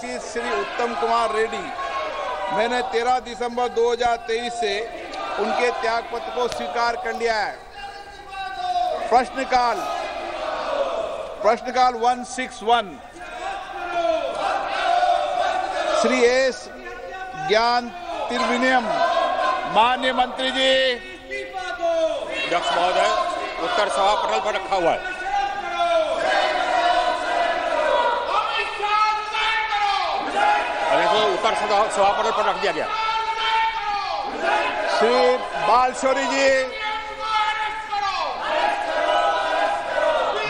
निर्वाचित श्री उत्तम कुमार रेड्डी, मैंने 13 दिसंबर 2023 से उनके त्यागपत्र को स्वीकार कर लिया है। प्रश्नकाल 161 श्री एस ज्ञान तिरुविनयम। माननीय मंत्री जी। अध्यक्ष महोदय, उत्तर सभा पटल पर रखा हुआ है। उत्तर सभा पटल पर रख दिया गया। श्री बालशौरी जी।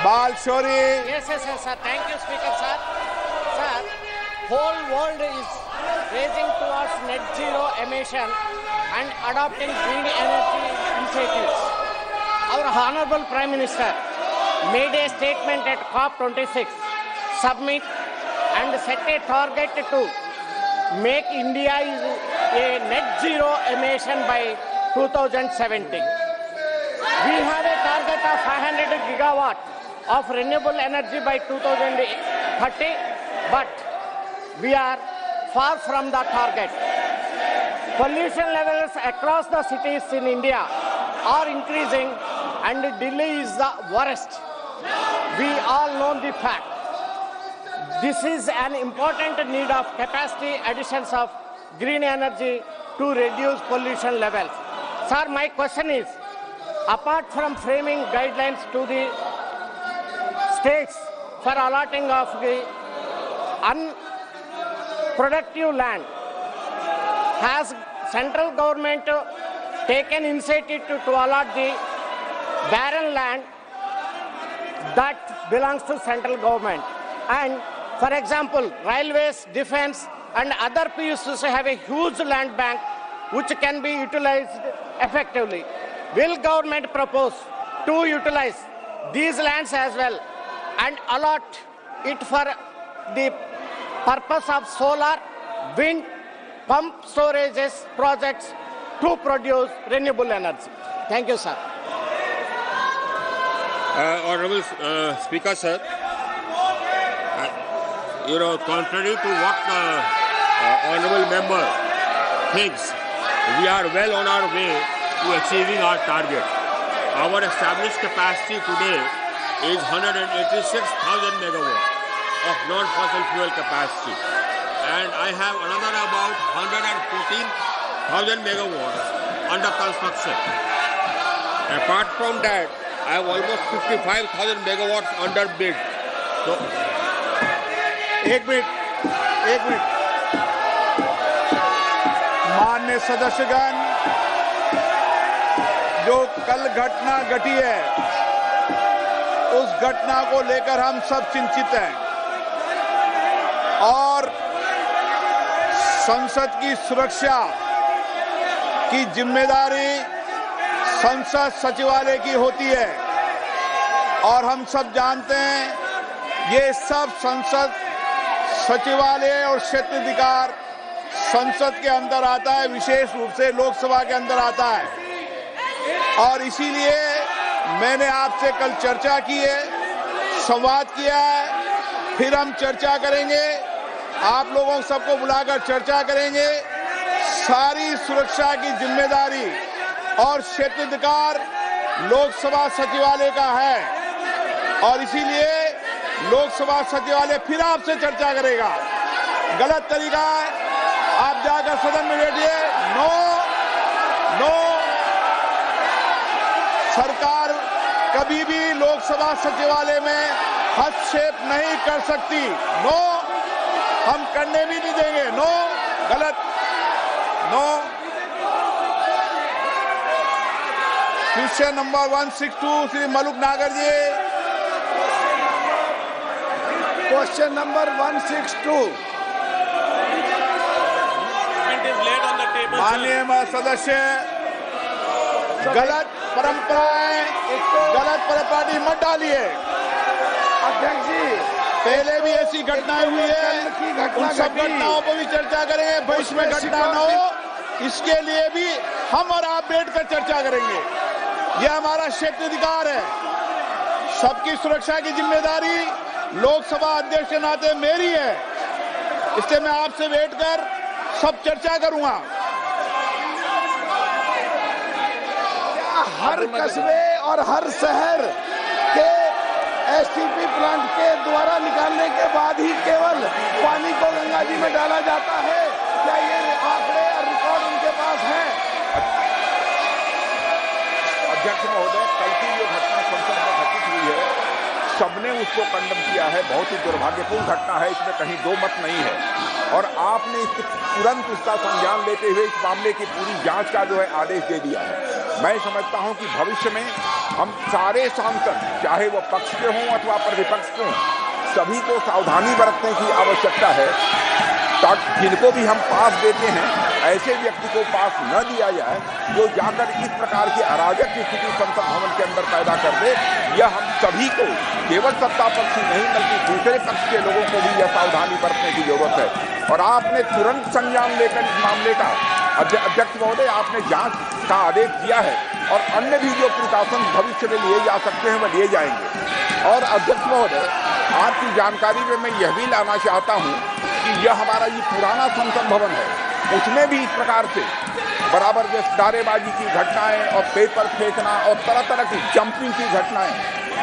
बालशौरी। Yes, sir. Thank you, Speaker, sir. Sir, whole world is racing towards net zero emission and adopting green energy initiatives. Our Honorable Prime Minister made a statement at COP26 summit and set a target to make India a net zero emission by 2070. We have a target of 500 gigawatt of renewable energy by 2030, but we are far from the target. Pollution levels across the cities in India are increasing and Delhi is the worst. We all know the fact. This is an important need of capacity additions of green energy to reduce pollution levels. Sir, my question is, apart from framing guidelines to the states for allotting of the unproductive land, has central government taken initiative to allot the barren land that belongs to central government? And for example, railways, defense and other PSUs have a huge land bank which can be utilized effectively. Will government propose to utilize these lands as well and allot it for the purpose of solar, wind, pump storages projects to produce renewable energy? Thank you, sir. Honorable Speaker, sir, contrary to what honorable member thinks, we are well on our way to achieving our target. Our established capacity today is 186,000 megawatts of non-fossil fuel capacity, and I have another about 114,000 megawatts under construction. Apart from that, I have almost 55,000 megawatts under bid. So, एक minute माननीय सदस्यगण, जो कल घटना घटी है उस घटना को लेकर हम सब चिंतित हैं और संसद की सुरक्षा की जिम्मेदारी संसद सचिवालय की होती है और हम सब जानते हैं ये सब संसद सचिवालय और क्षेत्राधिकार संसद के अंदर आता है, विशेष रूप से लोकसभा के अंदर आता है। और इसीलिए मैंने आपसे कल चर्चा की है, संवाद किया है, फिर हम चर्चा करेंगे, आप लोगों सबको बुलाकर चर्चा करेंगे। सारी सुरक्षा की जिम्मेदारी और क्षेत्राधिकार लोकसभा सचिवालय का है और इसीलिए लोकसभा सचिवालय फिर आपसे चर्चा करेगा। गलत तरीका है, आप जाकर सदन में बैठिए। नो, सरकार कभी भी लोकसभा सचिवालय में हस्तक्षेप नहीं कर सकती। नो, हम करने भी नहीं देंगे। नो, गलत। No. Question number 162 Shri Maluk Nagar ji. Question number 162। माननीय सदस्य, गलत परंपराएं मत डालिए। अध्यक्ष जी, पहले भी ऐसी घटनाएं हुई है, उन सब घटनाओं पर भी चर्चा करेंगे। भविष्य में घटना न हो इसके लिए भी हम और आप बैठकर चर्चा करेंगे। यह हमारा क्षेत्राधिकार है। सबकी सुरक्षा की जिम्मेदारी लोकसभा अध्यक्ष के नाते मेरी है इसलिए मैं आपसे वेट कर सब चर्चा करूंगा। हर कस्बे और हर शहर के एसटीपी प्लांट के द्वारा निकालने के बाद ही केवल पानी को गंगा जी में डाला जाता है? क्या ये आंकड़े और रिकॉर्ड उनके पास हैं? अध्यक्ष महोदय, कल की जो घटना संसद में घटित हुई है, सबने उसको कंडम किया है। बहुत ही दुर्भाग्यपूर्ण घटना है, इसमें कहीं दो मत नहीं है। और आपने तुरंत इसका संज्ञान लेते हुए इस मामले की पूरी जांच का जो है आदेश दे दिया है। मैं समझता हूं कि भविष्य में हम सारे सांसद, चाहे वो पक्ष के हों अथवा प्रतिपक्ष के हों, सभी को सावधानी बरतने की आवश्यकता है, ताकि जिनको भी हम पास देते हैं ऐसे व्यक्ति को पास न दिया जाए जो जाकर इस प्रकार की अराजक स्थिति संसद भवन के अंदर पैदा कर दे। यह हम सभी को, केवल सत्ता पक्ष ही नहीं बल्कि दूसरे पक्ष के लोगों को भी यह सावधानी बरतने की जरूरत है। और आपने तुरंत संज्ञान लेकर इस मामले का, अध्यक्ष महोदय, आपने जांच का आदेश दिया है और अन्य भी जो प्रिकॉशन भविष्य में लिए जा सकते हैं वह लिए जाएंगे। और अध्यक्ष महोदय, आपकी जानकारी में मैं यह भी लाना चाहता हूं कि यह हमारा ये पुराना संसद भवन है, उसमें भी इस प्रकार से बराबर जैसे नारेबाजी की घटनाएं और पेपर फेंकना और तरह तरह की जंपिंग की घटनाएं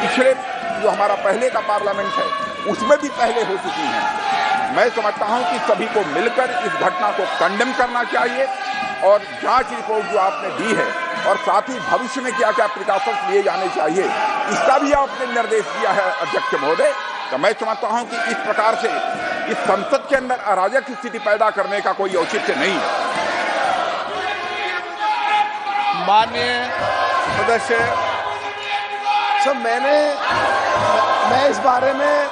पिछले जो हमारा पहले का पार्लियामेंट है उसमें भी पहले हो चुकी हैं। मैं समझता हूं कि सभी को मिलकर इस घटना को कंडेम करना चाहिए और जांच रिपोर्ट जो आपने दी है और साथ ही भविष्य में क्या क्या प्रिकॉशंस लिए जाने चाहिए इसका भी आपने निर्देश दिया है अध्यक्ष महोदय। तो मैं समझता हूं कि इस प्रकार से इस संसद के अंदर अराजक स्थिति पैदा करने का कोई औचित्य नहीं है। माननीय सदस्य, सब मैं इस बारे में,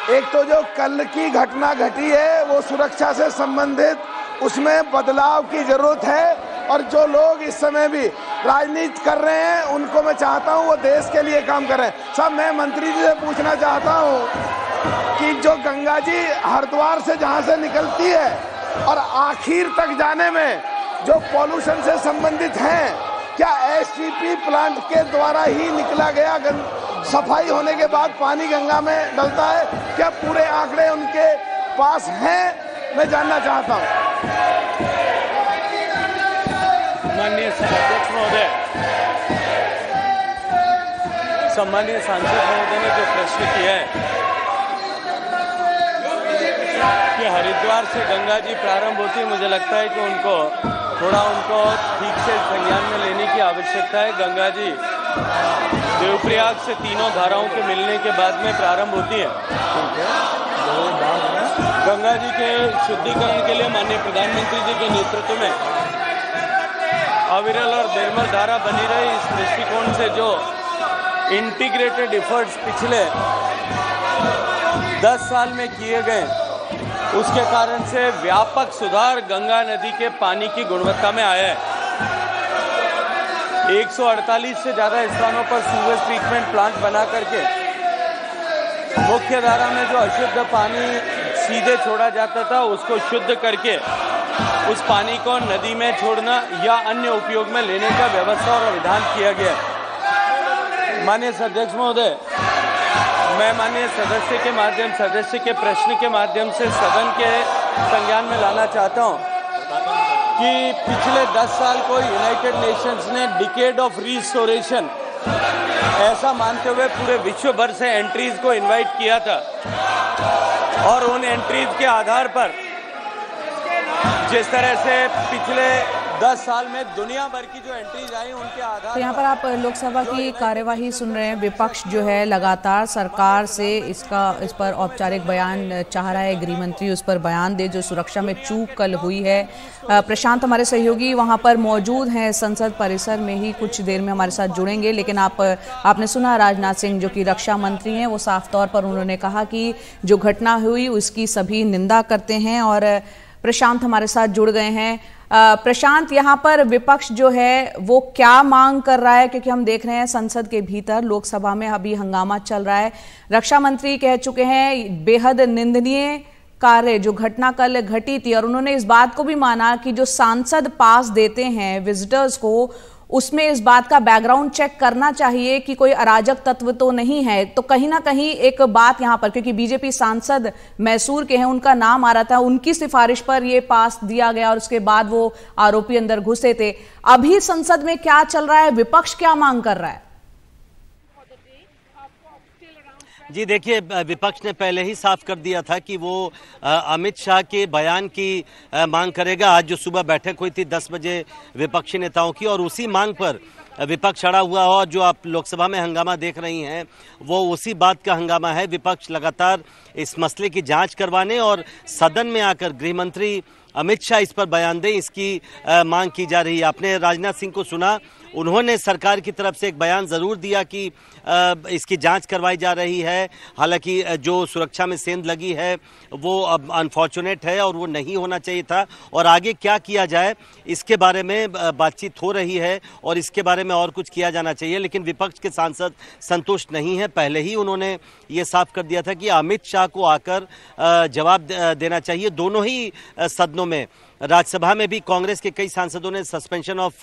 एक तो जो कल की घटना घटी है वो सुरक्षा से संबंधित, उसमें बदलाव की जरूरत है। और जो लोग इस समय भी राजनीति कर रहे हैं उनको मैं चाहता हूं वो देश के लिए काम कर रहे हैं। सब मैं मंत्री जी से पूछना चाहता हूं कि जो गंगा जी हरिद्वार से जहां से निकलती है और आखिर तक जाने में जो पॉल्यूशन से संबंधित हैं, क्या एसटीपी प्लांट के द्वारा ही निकला गया सफाई होने के बाद पानी गंगा में डलता है? क्या पूरे आंकड़े उनके पास हैं? मैं जानना चाहता हूं। माननीय अध्यक्ष महोदय, सम्मानीय सांसद महोदय ने जो प्रश्न किया है कि हरिद्वार से गंगा जी प्रारंभ होती है, मुझे लगता है कि उनको ठीक से संज्ञान में लेने की आवश्यकता है। गंगा जी देवप्रयाग से तीनों धाराओं के मिलने के बाद में प्रारंभ होती है। गंगा जी के शुद्धिकरण के लिए माननीय प्रधानमंत्री जी के नेतृत्व में अविरल और निर्मल धारा बनी रही। इस दृष्टिकोण से जो इंटीग्रेटेड एफर्ट्स पिछले 10 साल में किए गए, उसके कारण से व्यापक सुधार गंगा नदी के पानी की गुणवत्ता में आया है। 148 से ज़्यादा स्थानों पर सीवेज ट्रीटमेंट प्लांट बना करके मुख्य धारा में जो अशुद्ध पानी सीधे छोड़ा जाता था उसको शुद्ध करके उस पानी को नदी में छोड़ना या अन्य उपयोग में लेने का व्यवस्था और विधान किया गया। माननीय अध्यक्ष महोदय, मैं माननीय सदस्य के प्रश्न के माध्यम से सदन के संज्ञान में लाना चाहता हूं कि पिछले 10 साल को यूनाइटेड नेशंस ने डिकेड ऑफ रिस्टोरेशन ऐसा मानते हुए पूरे विश्व भर से एंट्रीज को इनवाइट किया था और उन एंट्रीज के आधार पर जिस तरह से पिछले 10 साल में दुनिया भर की जो एंट्रीज आई उनके आधार तो यहाँ पर आप लोकसभा की कार्यवाही सुन रहे हैं। विपक्ष जो है लगातार सरकार से इस पर औपचारिक बयान चाह रहा है। गृह मंत्री उस पर बयान दे जो सुरक्षा में चूक कल हुई है। प्रशांत हमारे सहयोगी वहाँ पर मौजूद हैं, संसद परिसर में ही कुछ देर में हमारे साथ जुड़ेंगे। लेकिन आपने सुना राजनाथ सिंह जो कि रक्षा मंत्री हैं, वो साफ तौर पर उन्होंने कहा कि जो घटना हुई उसकी सभी निंदा करते हैं। और प्रशांत हमारे साथ जुड़ गए हैं। प्रशांत, यहाँ पर विपक्ष जो है वो क्या मांग कर रहा है? क्योंकि हम देख रहे हैं संसद के भीतर लोकसभा में अभी हंगामा चल रहा है। रक्षा मंत्री कह चुके हैं बेहद निंदनीय कार्य जो घटना कल घटी थी, और उन्होंने इस बात को भी माना कि जो सांसद पास देते हैं विजिटर्स को, उसमें इस बात का बैकग्राउंड चेक करना चाहिए कि कोई अराजक तत्व तो नहीं है। तो कहीं ना कहीं एक बात यहां पर, क्योंकि बीजेपी सांसद मैसूर के हैं, उनका नाम आ रहा था, उनकी सिफारिश पर यह पास दिया गया और उसके बाद वो आरोपी अंदर घुसे थे। अभी संसद में क्या चल रहा है, विपक्ष क्या मांग कर रहा है? जी देखिए, विपक्ष ने पहले ही साफ कर दिया था कि वो अमित शाह के बयान की मांग करेगा। आज जो सुबह बैठक हुई थी 10 बजे विपक्षी नेताओं की, और उसी मांग पर विपक्ष अड़ा हुआ है। और जो आप लोकसभा में हंगामा देख रही हैं वो उसी बात का हंगामा है। विपक्ष लगातार इस मसले की जांच करवाने और सदन में आकर गृह मंत्री अमित शाह इस पर बयान दें, इसकी मांग की जा रही है। आपने राजनाथ सिंह को सुना, उन्होंने सरकार की तरफ से एक बयान जरूर दिया कि इसकी जांच करवाई जा रही है। हालांकि जो सुरक्षा में सेंध लगी है वो अब अनफॉर्चुनेट है और वो नहीं होना चाहिए था, और आगे क्या किया जाए इसके बारे में बातचीत हो रही है और इसके बारे में और कुछ किया जाना चाहिए। लेकिन विपक्ष के सांसद संतुष्ट नहीं है। पहले ही उन्होंने ये साफ कर दिया था कि अमित शाह को आकर जवाब देना चाहिए। दोनों ही सदनों में, राज्यसभा में भी कांग्रेस के कई सांसदों ने सस्पेंशन ऑफ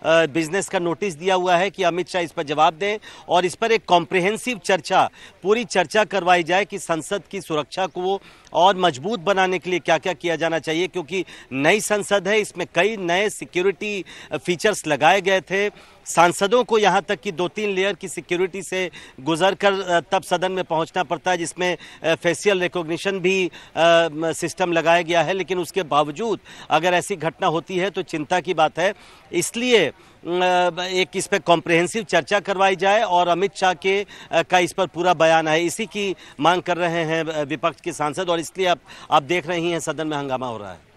बिजनेस का नोटिस दिया हुआ है कि अमित शाह इस पर जवाब दें और इस पर एक कॉम्प्रिहेंसिव चर्चा, पूरी चर्चा करवाई जाए कि संसद की सुरक्षा को और मजबूत बनाने के लिए क्या क्या किया जाना चाहिए। क्योंकि नई संसद है, इसमें कई नए सिक्योरिटी फीचर्स लगाए गए थे। सांसदों को यहाँ तक कि 2-3 लेयर की सिक्योरिटी से गुजरकर तब सदन में पहुँचना पड़ता है, जिसमें फेशियल रिकॉग्निशन भी सिस्टम लगाया गया है। लेकिन उसके बावजूद अगर ऐसी घटना होती है तो चिंता की बात है। इसलिए एक इस पर कॉम्प्रिहेंसिव चर्चा करवाई जाए और अमित शाह के का इस पर पूरा बयान है, इसी की मांग कर रहे हैं विपक्ष के सांसद, और इसलिए आप देख रही हैं सदन में हंगामा हो रहा है।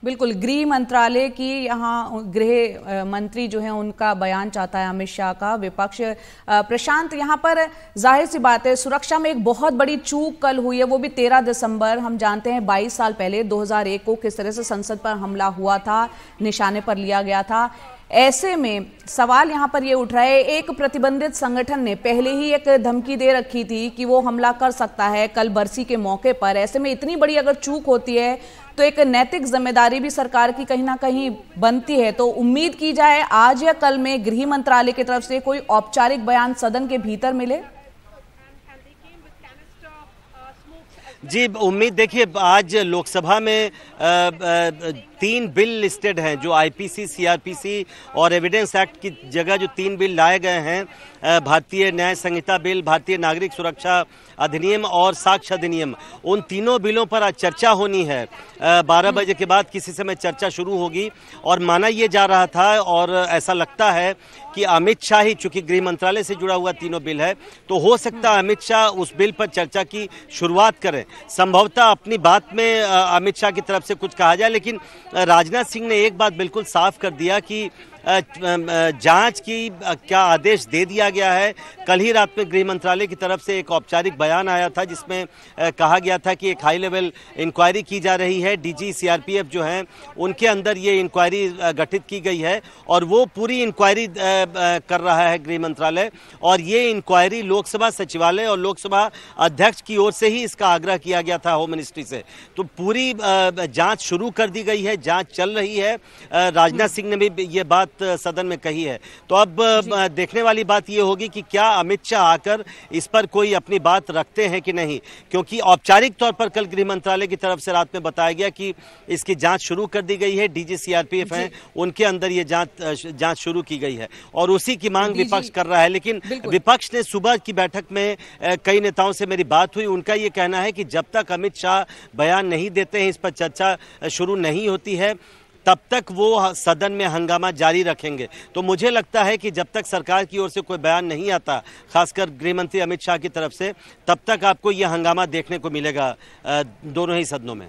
बिल्कुल, गृह मंत्रालय की यहाँ गृह मंत्री जो है उनका बयान चाहता है अमित शाह का विपक्ष। प्रशांत, यहाँ पर जाहिर सी बात है सुरक्षा में एक बहुत बड़ी चूक कल हुई है, वो भी 13 दिसंबर। हम जानते हैं 22 साल पहले 2001 को किस तरह से संसद पर हमला हुआ था, निशाने पर लिया गया था। ऐसे में सवाल यहाँ पर ये उठ रहा है, एक प्रतिबंधित संगठन ने पहले ही एक धमकी दे रखी थी कि वो हमला कर सकता है कल बरसी के मौके पर। ऐसे में इतनी बड़ी अगर चूक होती है तो एक नैतिक जिम्मेदारी भी सरकार की कहीं ना कहीं बनती है। तो उम्मीद की जाए आज या कल में गृह मंत्रालय की तरफ से कोई औपचारिक बयान सदन के भीतर मिले। जी उम्मीद, देखिए आज लोकसभा में 3 बिल लिस्टेड हैं, जो आईपीसी, सीआरपीसी और एविडेंस एक्ट की जगह जो 3 बिल लाए गए हैं, भारतीय न्याय संहिता बिल, भारतीय नागरिक सुरक्षा अधिनियम और साक्ष्य अधिनियम, उन तीनों बिलों पर आज चर्चा होनी है। 12 बजे के बाद किसी समय चर्चा शुरू होगी और माना यह जा रहा था और ऐसा लगता है कि अमित शाह ही, चूंकि गृह मंत्रालय से जुड़ा हुआ तीनों बिल है, तो हो सकता है अमित शाह उस बिल पर चर्चा की शुरुआत करें। संभवतः अपनी बात में अमित शाह की तरफ से कुछ कहा जाए, लेकिन राजनाथ सिंह ने एक बात बिल्कुल साफ कर दिया कि जांच की क्या आदेश दे दिया गया है। कल ही रात में गृह मंत्रालय की तरफ से एक औपचारिक बयान आया था जिसमें कहा गया था कि एक हाई लेवल इंक्वायरी की जा रही है। डीजी सीआरपीएफ जो हैं उनके अंदर ये इंक्वायरी गठित की गई है और वो पूरी इंक्वायरी कर रहा है गृह मंत्रालय, और ये इंक्वायरी लोकसभा सचिवालय और लोकसभा अध्यक्ष की ओर से ही इसका आग्रह किया गया था होम मिनिस्ट्री से। तो पूरी जांच शुरू कर दी गई है, जांच चल रही है। राजनाथ सिंह ने भी ये बात सदन में कही है। तो अब देखने वाली बात यह होगी कि क्या अमित शाह आकर इस पर कोई अपनी बात रखते हैं कि नहीं, क्योंकि औपचारिक तौर पर कल गृह मंत्रालय की तरफ से रात में बताया गया कि इसकी जांच शुरू कर दी गई है। डीजी सीआरपीएफ हैं, उनके अंदर ये जांच शुरू की गई है और उसी की मांग विपक्ष कर रहा है। लेकिन विपक्ष ने सुबह की बैठक में कई नेताओं से मेरी बात हुई, उनका ये कहना है कि जब तक अमित शाह बयान नहीं देते हैं, इस पर चर्चा शुरू नहीं होती है, तब तक वो सदन में हंगामा जारी रखेंगे। तो मुझे लगता है कि जब तक सरकार की ओर से कोई बयान नहीं आता, खासकर गृह मंत्री अमित शाह की तरफ से, तब तक आपको यह हंगामा देखने को मिलेगा दोनों ही सदनों में।